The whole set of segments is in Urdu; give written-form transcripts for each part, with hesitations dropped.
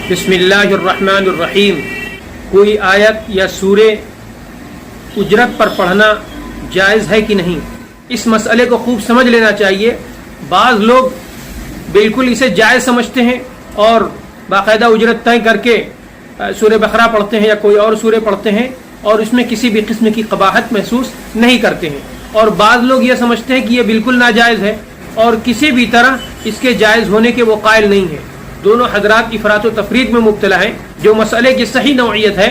بسم اللہ الرحمن الرحیم. کوئی آیت یا سورے اجرت پر پڑھنا جائز ہے کہ نہیں؟ اس مسئلے کو خوب سمجھ لینا چاہیے. بعض لوگ بالکل اسے جائز سمجھتے ہیں اور باقاعدہ اجرت طے کر کے سورہ بقرہ پڑھتے ہیں یا کوئی اور سورے پڑھتے ہیں اور اس میں کسی بھی قسم کی قباحت محسوس نہیں کرتے ہیں. اور بعض لوگ یہ سمجھتے ہیں کہ یہ بالکل ناجائز ہے اور کسی بھی طرح اس کے جائز ہونے کے وہ قائل نہیں ہیں. دونوں حضرات افراط و تفرید میں مبتلا ہیں. جو مسئلے کی صحیح نوعیت ہے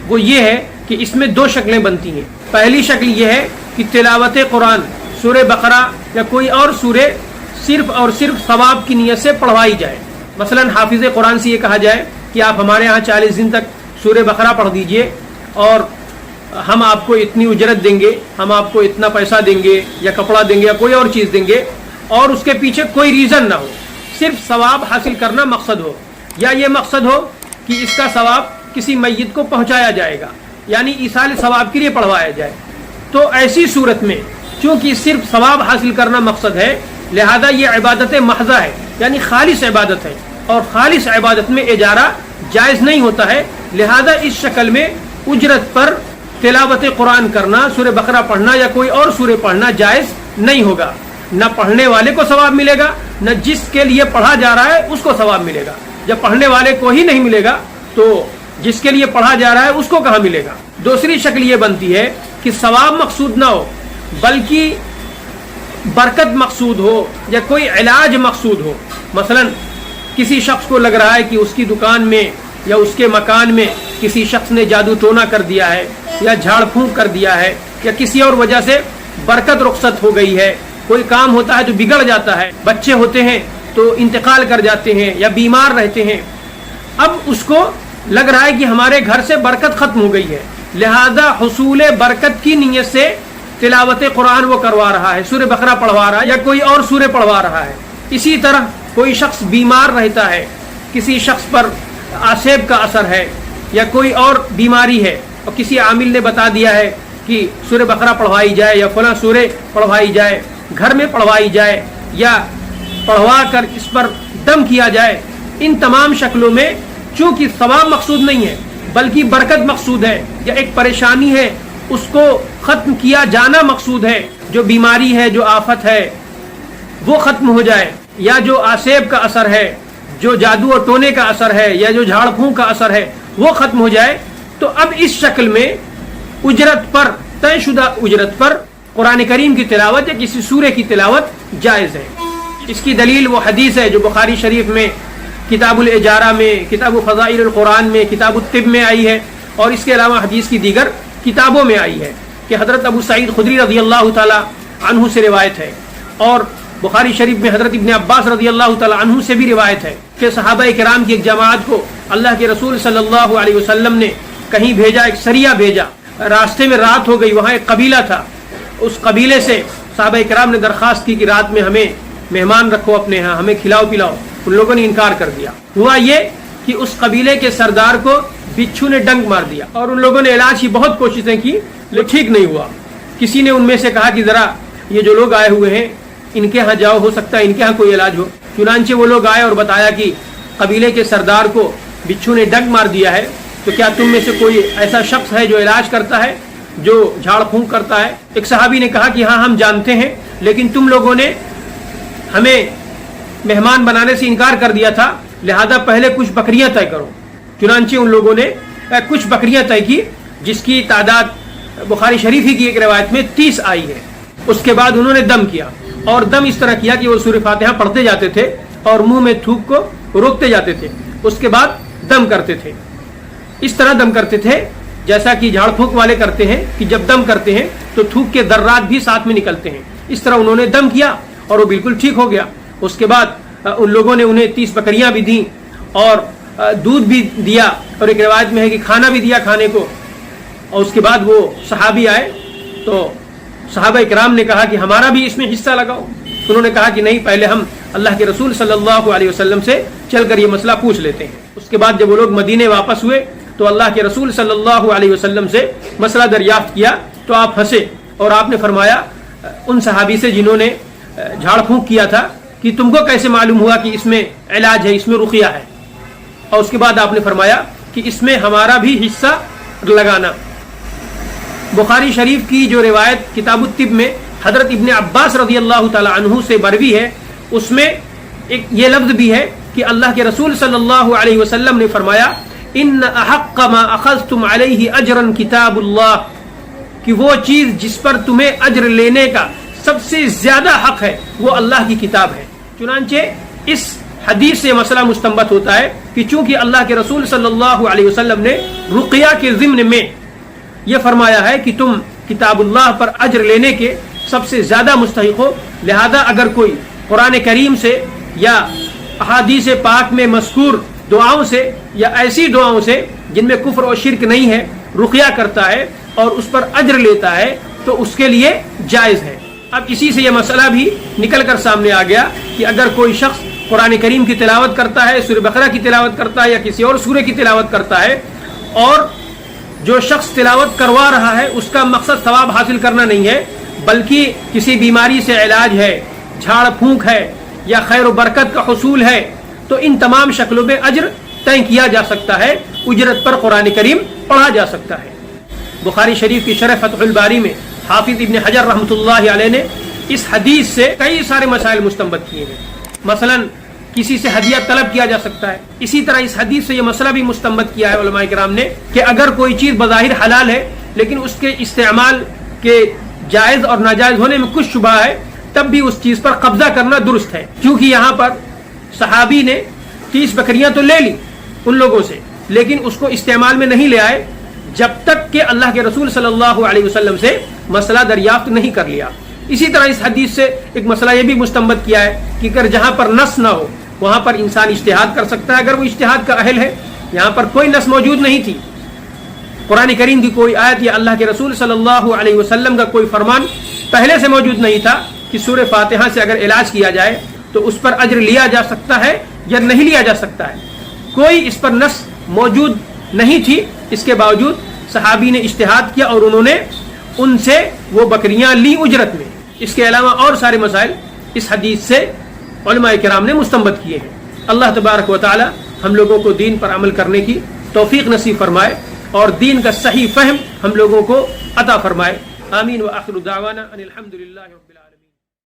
وہ یہ ہے کہ اس میں دو شکلیں بنتی ہیں. پہلی شکل یہ ہے کہ تلاوت قرآن سورہ بقرہ یا کوئی اور سورے صرف اور صرف ثواب کی نیت سے پڑھوائی جائے. مثلا حافظ قرآن سے یہ کہا جائے کہ آپ ہمارے ہاں 40 دن تک سورہ بقرہ پڑھ دیجئے اور ہم آپ کو اتنی اجرت دیں گے, ہم آپ کو اتنا پیسہ دیں گے یا کپڑا دیں گے یا کوئی اور چیز دیں گے, اور اس کے پیچھے کوئی ریزن نہ ہو, صرف ثواب حاصل کرنا مقصد ہو, یا یہ مقصد ہو کہ اس کا ثواب کسی میت کو پہنچایا جائے گا, یعنی ایصال ثواب کے لیے پڑھوایا جائے. تو ایسی صورت میں چونکہ صرف ثواب حاصل کرنا مقصد ہے, لہذا یہ عبادت محضہ ہے, یعنی خالص عبادت ہے, اور خالص عبادت میں اجارہ جائز نہیں ہوتا ہے. لہذا اس شکل میں اجرت پر تلاوت قرآن کرنا, سورہ بقرہ پڑھنا یا کوئی اور سورہ پڑھنا جائز نہیں ہوگا. نہ پڑھنے والے کو ثواب ملے گا, نہ جس کے لیے پڑھا جا رہا ہے اس کو ثواب ملے گا. جب پڑھنے والے کو ہی نہیں ملے گا تو جس کے لیے پڑھا جا رہا ہے اس کو کہاں ملے گا. دوسری شکل یہ بنتی ہے کہ ثواب مقصود نہ ہو بلکہ برکت مقصود ہو یا کوئی علاج مقصود ہو. مثلا کسی شخص کو لگ رہا ہے کہ اس کی دکان میں یا اس کے مکان میں کسی شخص نے جادو ٹونا کر دیا ہے یا جھاڑ پھونک کر دیا ہے یا کسی اور وجہ سے برکت رخصت ہو گئی ہے. کوئی کام ہوتا ہے تو بگڑ جاتا ہے, بچے ہوتے ہیں تو انتقال کر جاتے ہیں یا بیمار رہتے ہیں. اب اس کو لگ رہا ہے کہ ہمارے گھر سے برکت ختم ہو گئی ہے, لہذا حصول برکت کی نیت سے تلاوت قرآن وہ کروا رہا ہے, سورہ بقرہ پڑھوا رہا ہے یا کوئی اور سورہ پڑھوا رہا ہے. اسی طرح کوئی شخص بیمار رہتا ہے, کسی شخص پر آسیب کا اثر ہے یا کوئی اور بیماری ہے اور کسی عامل نے بتا دیا ہے کہ سورہ بقرہ پڑھوائی جائے یا فلاں سورہ پڑھوائی جائے, گھر میں پڑھوائی جائے یا پڑھوا کر اس پر دم کیا جائے. ان تمام شکلوں میں چونکہ ثواب مقصود نہیں ہے بلکہ برکت مقصود ہے, یا ایک پریشانی ہے اس کو ختم کیا جانا مقصود ہے, جو بیماری ہے, جو آفت ہے وہ ختم ہو جائے, یا جو آسیب کا اثر ہے, جو جادو اور ٹونے کا اثر ہے یا جو جھاڑ پھونک کا اثر ہے وہ ختم ہو جائے. تو اب اس شکل میں اجرت پر, طے شدہ اجرت پر قرآن کریم کی تلاوت یا کسی سورے کی تلاوت جائز ہے. اس کی دلیل وہ حدیث ہے جو بخاری شریف میں کتاب الاجارہ میں, کتاب فضائل القرآن میں, کتاب الطب میں آئی ہے, اور اس کے علاوہ حدیث کی دیگر کتابوں میں آئی ہے کہ حضرت ابو سعید خدری رضی اللہ تعالی عنہ سے روایت ہے, اور بخاری شریف میں حضرت ابن عباس رضی اللہ تعالی عنہ سے بھی روایت ہے کہ صحابہ کرام کی ایک جماعت کو اللہ کے رسول صلی اللہ علیہ وسلم نے کہیں بھیجا, ایک سریہ بھیجا. راستے میں رات ہو گئی, وہاں ایک قبیلہ تھا, اس قبیلے سے صحابہ کرام نے درخواست کی کہ رات میں ہمیں مہمان رکھو اپنے ہاں, ہمیں کھلاؤ پلاؤ. ان لوگوں نے انکار کر دیا. ہوا یہ کہ اس قبیلے کے سردار کو بچھو نے ڈنک مار دیا, اور ان لوگوں نے علاج کی بہت کوششیں کی لیکن ٹھیک نہیں ہوا. کسی نے ان میں سے کہا کہ ذرا یہ جو لوگ آئے ہوئے ہیں ان کے ہاں جاؤ, ہو سکتا ہے ان کے ہاں کوئی علاج ہو. چنانچہ وہ لوگ آئے اور بتایا کہ قبیلے کے سردار کو بچھو نے ڈنک مار دیا ہے, تو کیا تم میں سے کوئی ایسا شخص ہے جو علاج کرتا ہے, جو جھاڑ پھونک کرتا ہے؟ ایک صحابی نے کہا کہ ہاں ہم جانتے ہیں, لیکن تم لوگوں نے ہمیں مہمان بنانے سے انکار کر دیا تھا, لہذا پہلے کچھ بکریاں طے کرو. چنانچہ ان لوگوں نے کچھ بکریاں طے کی جس کی تعداد بخاری شریف ہی کی ایک روایت میں 30 آئی ہے. اس کے بعد انہوں نے دم کیا, اور دم اس طرح کیا کہ وہ سورہ فاتحہ پڑھتے جاتے تھے اور منہ میں تھوک کو روکتے جاتے تھے, اس کے بعد دم کرتے تھے. اس طرح دم کرتے تھے جیسا کہ جھاڑ پھونک والے کرتے ہیں کہ جب دم کرتے ہیں تو تھوک کے ذرات بھی ساتھ میں نکلتے ہیں. اس طرح انہوں نے دم کیا اور وہ بالکل ٹھیک ہو گیا. اس کے بعد ان لوگوں نے انہیں 30 بکریاں بھی دیں اور دودھ بھی دیا, اور ایک روایت میں ہے کہ کھانا بھی دیا کھانے کو. اور اس کے بعد وہ صحابی آئے تو صحابہ اکرام نے کہا کہ ہمارا بھی اس میں حصہ لگاؤ. انہوں نے کہا کہ نہیں, پہلے ہم اللہ کے رسول صلی اللہ علیہ وسلم سے چل کر یہ مسئلہ پوچھ لیتے ہیں. اس کے بعد جب وہ لوگ مدینے واپس ہوئے تو اللہ کے رسول صلی اللہ علیہ وسلم سے مسئلہ دریافت کیا تو آپ ہنسے, اور آپ نے فرمایا ان صحابی سے جنہوں نے جھاڑ پھونک کیا تھا کہ تم کو کیسے معلوم ہوا کہ اس میں علاج ہے, اس میں رقیہ ہے؟ اور اس کے بعد آپ نے فرمایا کہ اس میں ہمارا بھی حصہ لگانا۔ بخاری شریف کی جو روایت کتاب الطب میں حضرت ابن عباس رضی اللہ تعالی عنہ سے مروی ہے، اس میں ایک یہ لفظ بھی ہے کہ اللہ کے رسول صلی اللہ علیہ وسلم نے فرمایا ان احق ما اخذتم علیہ اجرا کتاب اللہ، کہ وہ چیز جس پر تمہیں اجر لینے کا سب سے زیادہ حق ہے وہ اللہ کی کتاب ہے۔ چنانچہ اس حدیث سے مسئلہ مستنبط ہوتا ہے کہ چونکہ اللہ کے رسول صلی اللہ علیہ وسلم نے رقیہ کے ضمن میں یہ فرمایا ہے کہ تم کتاب اللہ پر اجر لینے کے سب سے زیادہ مستحق ہو، لہذا اگر کوئی قرآن کریم سے یا احادیث پاک میں مذکور دعاؤں سے یا ایسی دعاؤں سے جن میں کفر اور شرک نہیں ہے رقیہ کرتا ہے اور اس پر اجر لیتا ہے تو اس کے لیے جائز ہے۔ اب اسی سے یہ مسئلہ بھی نکل کر سامنے آ گیا کہ اگر کوئی شخص قرآن کریم کی تلاوت کرتا ہے، سورہ بقرہ کی تلاوت کرتا ہے یا کسی اور سورہ کی تلاوت کرتا ہے، اور جو شخص تلاوت کروا رہا ہے اس کا مقصد ثواب حاصل کرنا نہیں ہے بلکہ کسی بیماری سے علاج ہے، جھاڑ پھونک ہے یا خیر و برکت کا حصول ہے، تو ان تمام شکلوں میں اجر طے کیا جا سکتا ہے، اجرت پر قرآن کریم پڑھا جا سکتا ہے۔ بخاری شریف کی شرح فتح الباری میں حافظ ابن حجر رحمۃ اللہ علیہ نے اس حدیث سے کئی سارے مسائل مستنبط کیے ہیں۔ مثلا کسی سے ہدیہ طلب کیا جا سکتا ہے، اسی طرح اس حدیث سے یہ مسئلہ بھی مستنبط کیا ہے علماء کرام نے کہ اگر کوئی چیز بظاہر حلال ہے لیکن اس کے استعمال کے جائز اور ناجائز ہونے میں کچھ شبہ ہے تب بھی اس چیز پر قبضہ کرنا درست ہے، کیونکہ یہاں پر صحابی نے 30 بکریاں تو لے لی ان لوگوں سے لیکن اس کو استعمال میں نہیں لے آئے جب تک کہ اللہ کے رسول صلی اللہ علیہ وسلم سے مسئلہ دریافت نہیں کر لیا۔ اسی طرح اس حدیث سے ایک مسئلہ یہ بھی مستنبط کیا ہے کہ اگر جہاں پر نص نہ ہو وہاں پر انسان اجتہاد کر سکتا ہے اگر وہ اجتہاد کا اہل ہے۔ یہاں پر کوئی نص موجود نہیں تھی، قرآن کریم کی کوئی آیت یا اللہ کے رسول صلی اللہ علیہ وسلم کا کوئی فرمان پہلے سے موجود نہیں تھا کہ سورہ فاتحہ سے اگر علاج کیا جائے تو اس پر اجر لیا جا سکتا ہے یا نہیں لیا جا سکتا ہے، کوئی اس پر نص موجود نہیں تھی۔ اس کے باوجود صحابی نے اجتہاد کیا اور انہوں نے ان سے وہ بکریاں لی اجرت میں۔ اس کے علاوہ اور سارے مسائل اس حدیث سے علماء کرام نے مستنبط کیے ہیں۔ اللہ تبارک و تعالی ہم لوگوں کو دین پر عمل کرنے کی توفیق نصیب فرمائے اور دین کا صحیح فہم ہم لوگوں کو عطا فرمائے۔ آمین و آخر دعوانا ان الحمدللہ۔